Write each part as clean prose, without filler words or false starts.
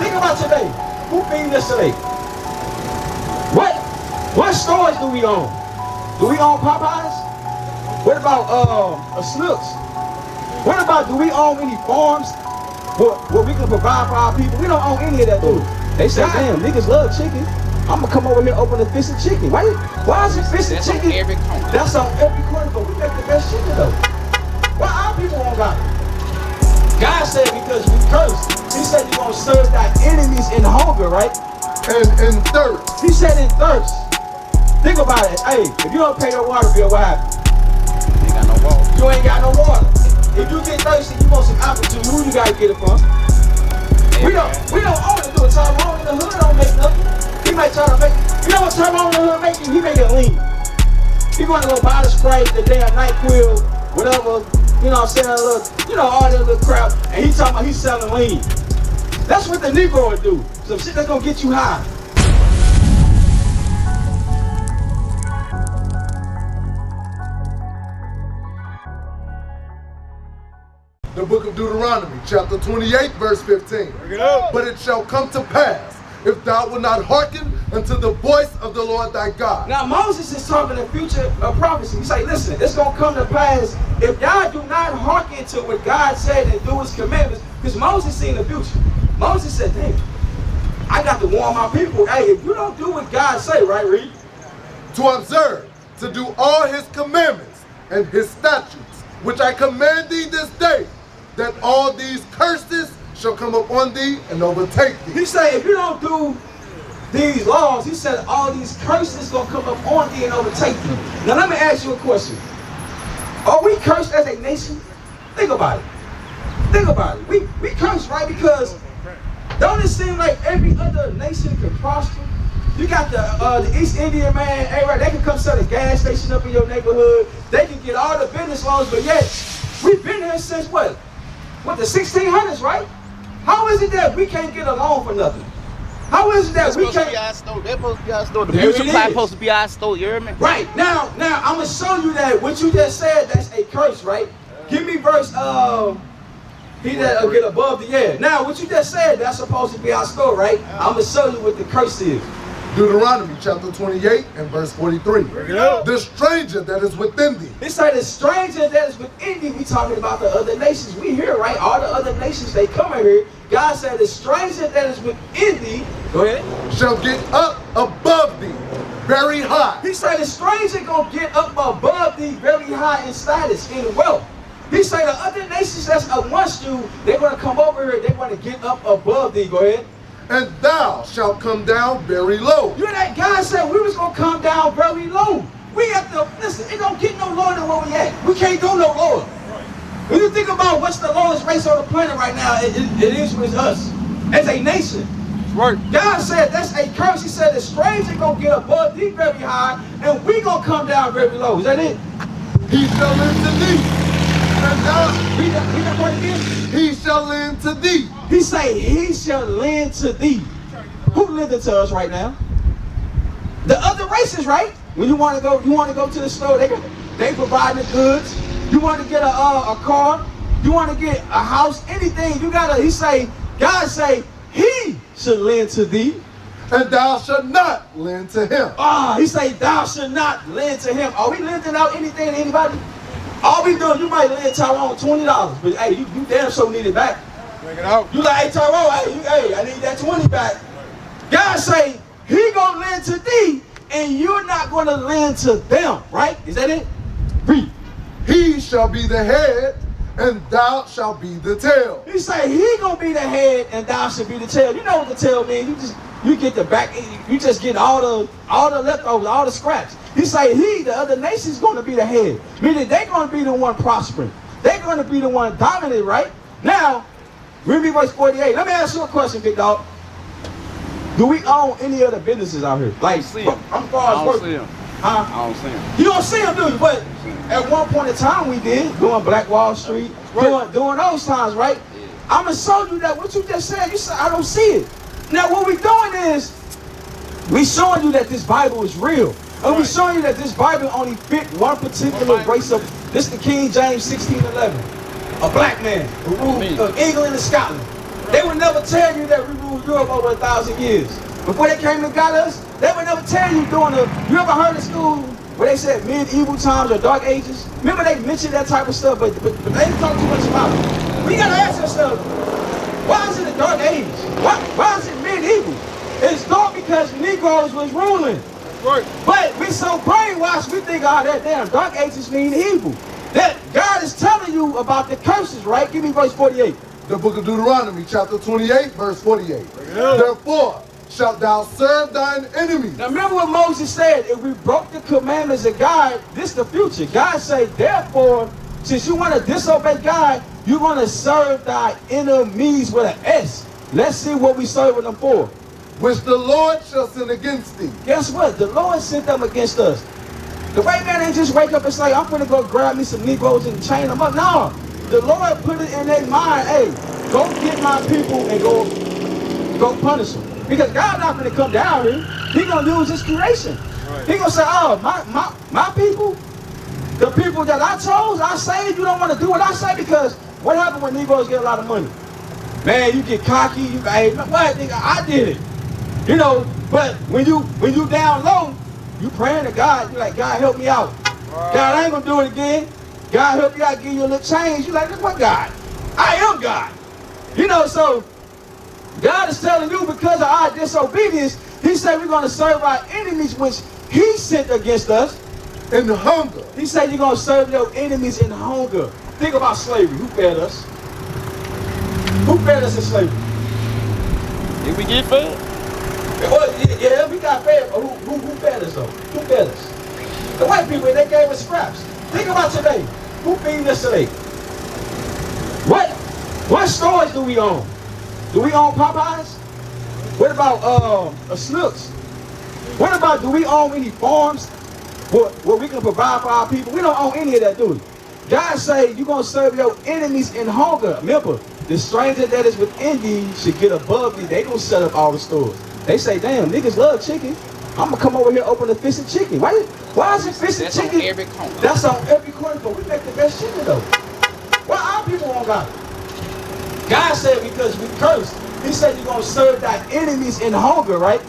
Think about today. Who feeding us today? What stores do we own? Do we own Popeyes? What about a Snooks? What about, do we own any farms where we can provide for our people? We don't own any of that, do we? They say, damn, niggas love chicken. I'm gonna come over here and open a fish and chicken. Why is it fish and chicken? That's on every corner, but we make the best chicken though. Why our people won't got it? God said because we cursed. He said you're gonna serve thy enemies in hunger, right? And in thirst. He said in thirst. Think about it. Hey, if you don't pay your water bill, what happens? You ain't got no water. You ain't got no water. If you get thirsty, you want some apple juice. Who you gotta get it from? We don't own it. Do it. Tyrone in the hood don't make nothing. He might try to make. You know what Tyrone in the hood making? He make it lean. He gonna go buy the Sprite, the damn NyQuil, whatever. You know what I'm saying? A little, you know, all that little crap. And he talking about he's selling lean. That's what the Negro would do. Some shit that's gonna get you high. The book of Deuteronomy, chapter 28, verse 15. Bring it up. But it shall come to pass, if thou wilt not hearken unto the voice of the Lord thy God. Now Moses is talking the future of prophecy. He say, listen, it's gonna come to pass if y'all do not hearken to what God said and do his commandments. Because Moses seen the future. Moses said, dang, I got to warn my people. Hey, if you don't do what God say, right, Reed? To observe, to do all his commandments and his statutes, which I command thee this day, that all these curses shall come upon thee and overtake thee. He said, if you don't do these laws, he said, all these curses gonna come up on thee and overtake you. Now let me ask you a question. Are we cursed as a nation? Think about it. Think about it. We cursed, right? Because don't it seem like every other nation can prosper? You got the East Indian man, hey, right, they can come set a gas station up in your neighborhood. They can get all the business loans, but yet we've been here since what? What, the 1600s, right? How is it that we can't get a loan for nothing? How is it that we can't? That's supposed to be our store. The There beauty it supply is. supposed to be our store. You hear me? Right, now I'm gonna show you that what you just said, that's a curse, right? Give me verse, he that get above the air. Now, what you just said, that's supposed to be our store, right? I'm gonna show you what the curse is. Deuteronomy chapter 28 and verse 43. Bring it up. The stranger that is within thee. It said the stranger that is within thee. We talking about the other nations. We here, right? All the other nations, they come in here. God said the stranger that is within thee, go ahead. Shall get up above thee very high. He said the stranger gonna get up above thee very high in status, in wealth. He said the other nations that's amongst you, they're gonna come over here, they're gonna get up above thee, go ahead. And thou shalt come down very low. You know that God said we was gonna come down very low. We have to, listen, it don't get no lower than where we at. We can't go no lower. When you think about what's the lowest race on the planet right now, it is with us as a nation. Right. God said that's a curse. He said the stranger gonna get above thee very high, and we gonna come down very low. Is that it? He shall lend to thee. And thou, Read that part again. he shall lend to thee. He say he shall lend to thee. Who lending to us right now? The other races, right? When you want to go to the store, they provide the goods. You want to get a car, you want to get a house, anything. You gotta. He say, God say, he should lend to thee. And thou shalt not lend to him. He say, thou should not lend to him. Are we lending out anything to anybody? All we doing, you might lend Tyrone $20, but hey, you damn sure need it back. Bring it out. You like, hey Tyrone, hey, I need that 20 back. God say, he gonna lend to thee, and you're not gonna lend to them, right? Is that it? Read. He shall be the head, and thou shalt be the tail. He say, he gonna be the head, and thou should be the tail. You know what the tail means? You get the back, you just get all the leftovers, all the scraps. He say, the other nation's gonna be the head. Meaning they're gonna be the one prospering. They're gonna be the one dominant, right? Now, read me verse 48. Let me ask you a question, big dog. Do we own any other businesses out here? Like, I'm far as I don't working. see him. Huh? I don't see him. You don't see them, do you? But at one point in time we did, doing Black Wall Street, doing those times, right? I'm gonna show you that what you just said, you said I don't see it. Now what we're doing is, we showing you that this Bible is real. And we showing you that this Bible only fit one particular race of, this the King James 1611. A black man who ruled England and Scotland. They would never tell you that we ruled Europe over 1,000 years. Before they came and got us, they would never tell you during the, you ever heard in school where they said medieval times or dark ages? Remember they mentioned that type of stuff, but they didn't talk too much about it. We gotta ask ourselves, why is it a dark age? Why is it medieval? It's dark because Negroes was ruling. Right. But we so brainwashed, we think, oh, that damn dark ages mean evil. That God is telling you about the curses, right? Give me verse 48. The book of Deuteronomy, chapter 28, verse 48. Therefore shalt thou serve thine enemies. Now remember what Moses said, if we broke the commandments of God, this is the future. God said, therefore, since you want to disobey God, you're going to serve thy enemies with an S. Let's see what we serving them for. Which the Lord shall send against thee. Guess what? The Lord sent them against us. The white man ain't just wake up and say, I'm going to go grab me some Negroes and chain them up. No. The Lord put it in their mind, hey, go get my people and go punish them. Because God's not going to come down here. He's going to use his creation. Right. He's going to say, oh, my people, the people that I chose, I saved, you don't want to do what I say, because what happens when Negroes get a lot of money? Man, you get cocky, you go, hey, what, nigga, I did it. You know, but when you down low, you praying to God, you're like, God, help me out. God, I ain't going to do it again. God, help you out, give you a little change. You're like, look what God? I am God. You know, so God is telling you because of our disobedience, he said we're going to serve our enemies, which he sent against us. In hunger. He said you're going to serve your enemies in hunger. Think about slavery. Who fed us? Who fed us in slavery? Did we get fed? Yeah, we got fed, but who fed us though? Who fed us? The white people, they gave us scraps. Think about today. Who feeding us today? What stores do we own? Do we own Popeyes? What about a Snooks? What about, do we own any farms where we can provide for our people? We don't own any of that, do we? God say you're going to serve your enemies in hunger. Remember, the stranger that is within thee should get above thee. They going to set up all the stores. They say, damn, niggas love chicken. I'm going to come over here open a fish and chicken. Why is it fish and chicken? On every corner. That's on every corner, but we make the best chicken though. Why our people won't got it? God said because we cursed. He said you're going to serve thy enemies in hunger, right?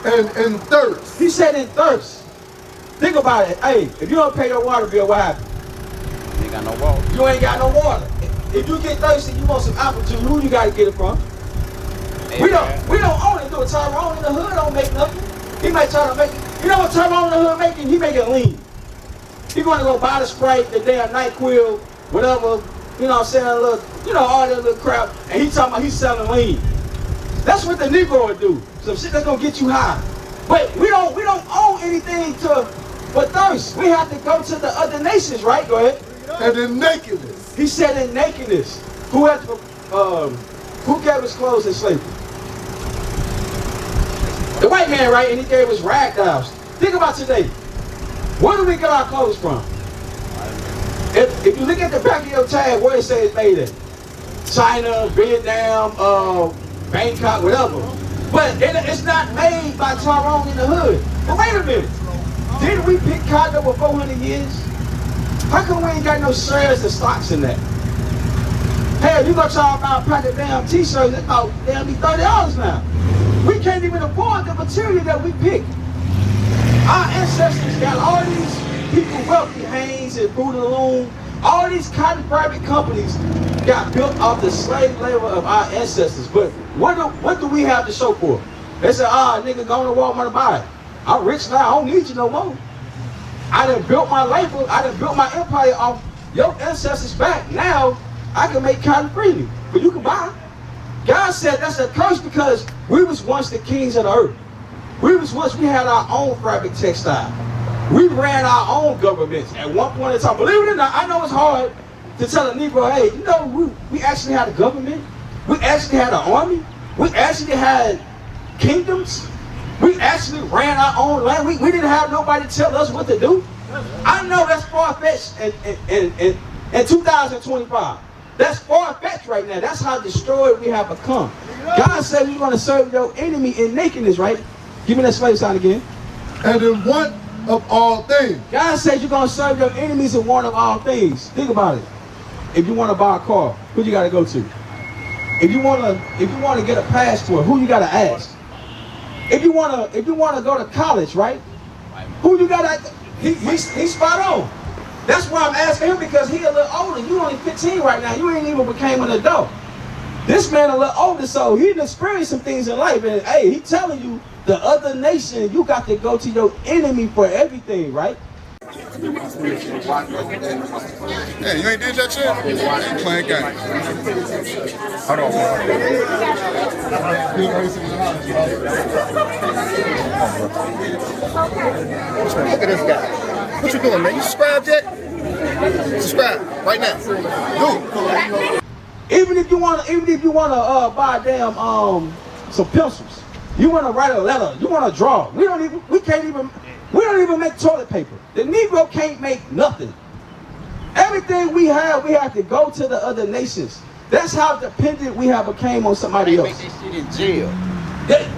And in thirst. He said in thirst. Think about it. Hey, if you don't pay your water bill, what happens? You ain't got no water. You ain't got no water. If you get thirsty, you want some apple juice, who you got to get it from? Hey, We don't own it, do it. Tyrone in the hood don't make nothing. He might try to make it. You know what Tyrone in the hood making? He make it lean. He going to go buy the Sprite, the damn NyQuil, whatever, you know what I'm saying, a little, you know, all that little crap, and he talking about he's selling lean. That's what the Negro would do. Some shit that's gonna get you high. But we don't own anything for thirst. We have to go to the other nations, right? Go ahead. And in nakedness. He said in nakedness. Who gave us clothes in slavery? The white man, right? And he gave us rag dolls. Think about today. Where do we get our clothes from? If you look at the back of your tag, where it says made in? China, Vietnam, Bangkok, whatever. But it's not made by Tyrone in the hood. But wait a minute. Didn't we pick cotton over 400 years? How come we ain't got no shares and stocks in that? Hell, you gonna try to buy a pack of damn t-shirts, it's about damn $30 now. We can't even afford the material that we pick. Our ancestors got all these people wealthy, Hanes and Fruit of the Loom, all these cotton private companies got built off the slave labor of our ancestors. But what do we have to show for it? They say, nigga, go to Walmart and buy it. I'm rich now, I don't need you no more. I done built my labor, I done built my empire off your ancestors back. Now, I can make cotton freely, but you can buy it. God said that's a curse because we was once the kings of the earth. We had our own fabric textile. We ran our own governments at one point in time. Believe it or not, I know it's hard to tell a Negro, hey, you know, we actually had a government. We actually had an army. We actually had kingdoms. We actually ran our own land. We didn't have nobody tell us what to do. I know that's far-fetched in 2025. That's far-fetched right now. That's how destroyed we have become. God said we're going to serve your enemy in nakedness, right? Give me that slave sign again. And in want of all things. God says you're going to serve your enemies in want of all things. Think about it. If you want to buy a car, who you got to go to? if you wanna get a passport, who you gotta ask? If you wanna go to college, right? Who you gotta? He's spot on. That's why I'm asking him, because he a little older. You only 15 right now. You ain't even became an adult. This man a little older, so he done experienced some things in life. And hey, he telling you the other nation, you got to go to your enemy for everything, right? Hey, you ain't did that shit? You ain't playing games. Hold on. Look at this guy. What you doing, man? You subscribed yet? Subscribe right now. Do. Even if you wanna buy damn some pencils, you wanna write a letter, you wanna draw. We don't even make toilet paper. The Negro can't make nothing. Everything we have to go to the other nations. That's how dependent we have became on somebody else. Make this shit in jail.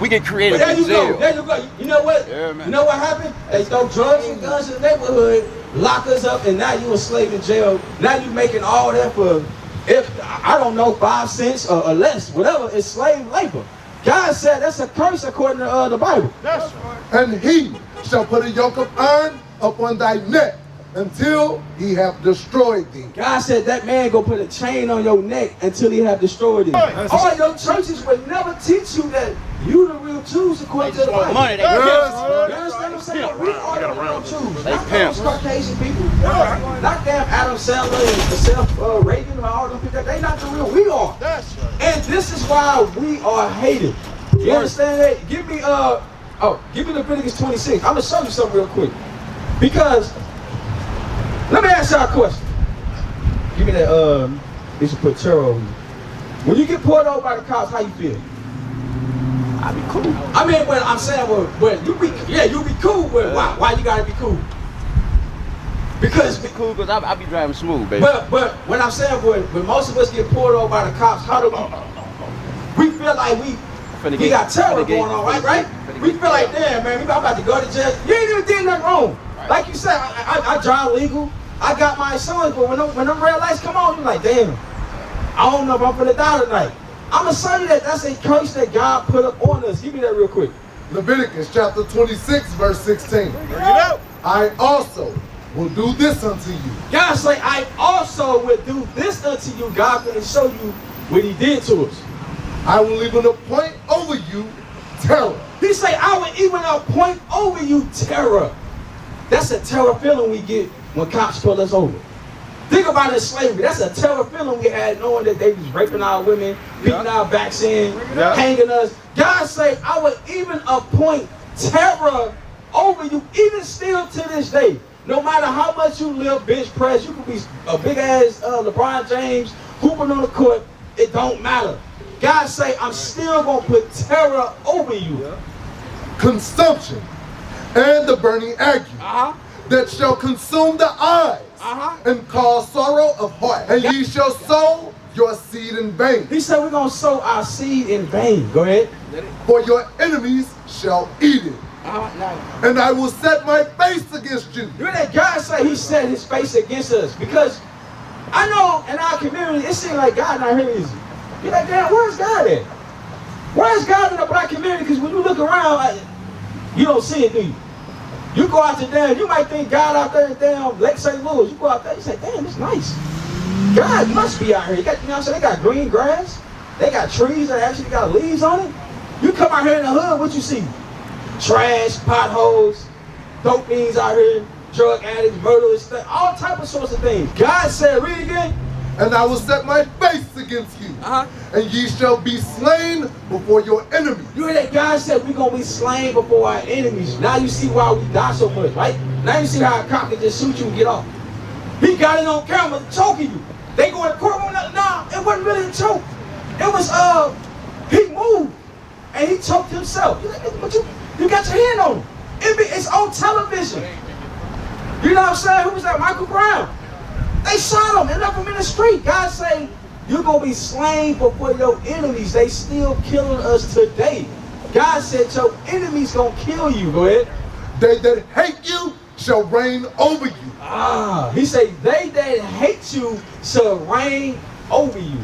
We get creative There in you jail. go. There you go. You know what? Yeah, man. You know what happened? They throw drugs and guns in the neighborhood, lock us up, and now you a slave in jail. Now you making all that for, if I don't know, 5 cents or less, whatever. It's slave labor. God said that's a curse according to the Bible. That's right. And he shall put a yoke of iron upon thy neck until he have destroyed thee. God said that man go put a chain on your neck until he have destroyed it. All your churches would never teach you that you the real Jews according to the Bible. Money, they You understand what I'm saying? We are the real Jews. Not those Caucasian people. Not damn Adam Sandler and Seth Reagan and all them people. They not the real. We are. That's right. And this is why we are hated. You understand that? Give me Leviticus 26. I'm gonna show you something real quick. Because let me ask y'all a question. Give me that they should put terror over you. When you get pulled over by the cops, how you feel? I be cool. I mean, when I'm saying, well, you be cool. But why you gotta be cool? Because Be cool, because I be driving smooth, baby. But when I'm saying, when most of us get pulled over by the cops, how do we feel like we got terror going on, right? We feel like, damn, man, I'm about to go to jail. You ain't even did nothing wrong. Like you said, I drive legal. I got my insurance, but when them red lights come on, you're like, damn, I don't know if I'm gonna die tonight. I'm gonna say that's a curse that God put up on us. Give me that real quick. Leviticus chapter 26, verse 16. I also will do this unto you. God say, I also will do this unto you. God gonna show you what he did to us. I will even appoint over you terror. He say, I will even appoint over you terror. That's a terror feeling we get when cops pull us over. Think about it, slavery. That's a terror feeling we had, knowing that they was raping our women, beating our backs in, hanging us. God say, I will even appoint terror over you, even still to this day. No matter how much you live bench press, you could be a big ass LeBron James hooping on the court. It don't matter. God say, I'm still gonna put terror over you. Consumption and the burning ague that shall consume the eyes and cause sorrow of heart. And ye shall sow your seed in vain. He said we're gonna sow our seed in vain. Go ahead. For your enemies shall eat it. And I will set my face against you. You know that God say he set his face against us, because I know in our community it seems like God not here easy. You're like, damn, where's God at? Where's God in the black community? Because when you look around, you don't see it, do you? You go out to damn, you might think God out there in damn Lake St. Louis. You go out there, you say, damn, it's nice. God must be out here. You got, you know what I'm saying? They got green grass. They got trees that actually got leaves on it. You come out here in the hood, what you see? Trash, potholes, dope fiends out here, drug addicts, murderers, all type of sorts of things. God said, read again. And I will set my face against you, and ye shall be slain before your enemies. You hear that? God said we're going to be slain before our enemies. Now you see why we die so much, right? Now you see how a cop can just shoot you and get off. He got it on camera choking you. They go in the courtroom, nah, it wasn't really a choke. It was, he moved, and he choked himself. But you got your hand on him. It's on television. You know what I'm saying? Who was that? Michael Brown. They shot him and left him in the street. God say, you're going to be slain before your enemies. They still killing us today. God said your enemies going to kill you. Go ahead. They that hate you shall reign over you. He said, they that hate you shall reign over you.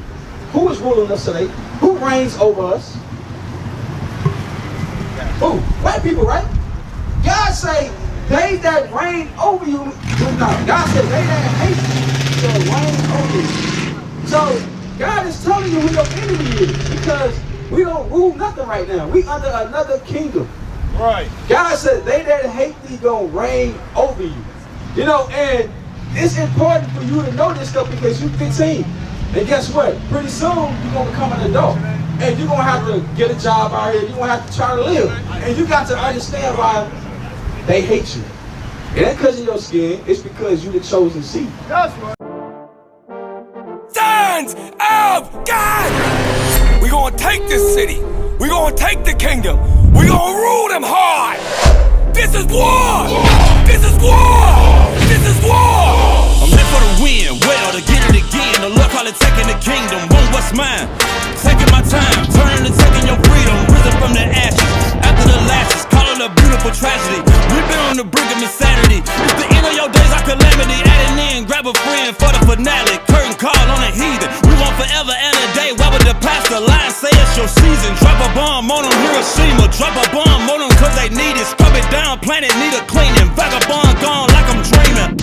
Who is ruling us today? Who reigns over us? Who? White people, right? God say, they that reign over you, no, God said, they that hate you shall reign over you. So, God is telling you who your enemy is, because we don't rule nothing right now. We under another kingdom. Right. God said, they that hate thee gonna reign over you. You know, and it's important for you to know this stuff because you're 15. And guess what? Pretty soon, you're gonna become an adult. And you're gonna have to get a job out here. You're gonna have to try to live. And you got to understand why they hate you. It ain't because of your skin, it's because you're the chosen seed. That's right. Sons of God! We gonna take this city. We gonna take the kingdom. We gonna rule them hard. This is war! This is war! This is war! I'm here for the win, well, to get it again. The Lord call it taking the kingdom. Want what's mine? Taking my time, turning and taking your freedom. Risen from the ashes, after the lashes, call it a beautiful tragedy. We've been on the brink of insanity. It's the end of your days, our calamity. Adding in, grab a friend for the finale. Curtain call on a heathen. We want forever and a day. Why would the pastor lie and say it's your season? Drop a bomb on them, Hiroshima. Drop a bomb on them cause they need it. Scrub it down, planet need a cleaning. Vagabond gone like I'm dreaming.